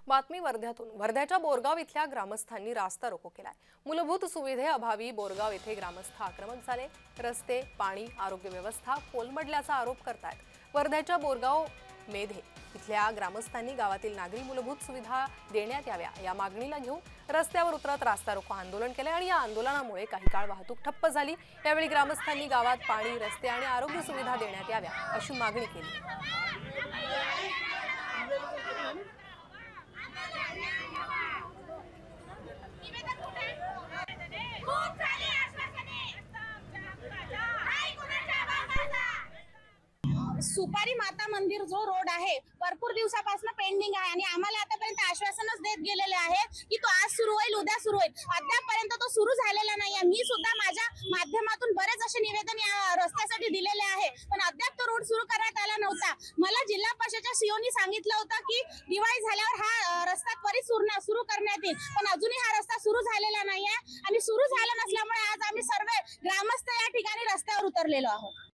बातमी वर्ध्यातून। वर्ध्याच्या बोरगाव इथल्या ग्रामस्थांनी रास्ता रोको केलाय। मूलभूत सुविधेअभावी बोरगाव येथे ग्रामस्थ आक्रमक झाले। रस्ते, पाणी, आरोग्य व्यवस्था कोलमडल्याचा आरोप करतायत। वर्ध्याच्या बोरगाव मेधे इथल्या ग्रामस्थांनी गावातील नागरी मूलभूत सुविधा देण्यात याव्या या मागणीला घेऊन रस्त्यावर उतरत रास्ता रोको आंदोलन केले आणि या आंदोलनामुळे काही काळ वाहतूक ठप्प झाली। यावेळी ग्रामस्थांनी गावात पाणी, रस्ते आणि आरोग्य सुविधा देण्यात याव्या अशी मागणी केली। सुपारी माता मंदिर जो रोड आहे भरपूर दिवसापासून पेंडिंग आहे आणि आम्हाला आतापर्यंत आश्वासनच देत गेलेले आहे की तो आज सुरू होईल, उद्या सुरू होईल। अद्यापपर्यंत तो सुरू झालेला नाहीये। मी सुद्धा माझ्या माध्यमातून बरेच असे निवेदन या रस्त्यासाठी दिलेले आहे, पण अद्याप तो रोड सुरू करण्यात आला नव्हता। मला जिल्हा परिषदेच्या सीओनी सांगितलं होतं की दिवाळी झाल्यावर हा रस्ता त्वरित सुरू करण्यात येईल, पण अजूनही हा रस्ता सुरू झालेला नाहीये आणि सुरू झाला नसल्यामुळे आज आम्ही सर्व ग्रामस्थ या ठिकाणी रस्त्यावर उतरलेलो आहोत।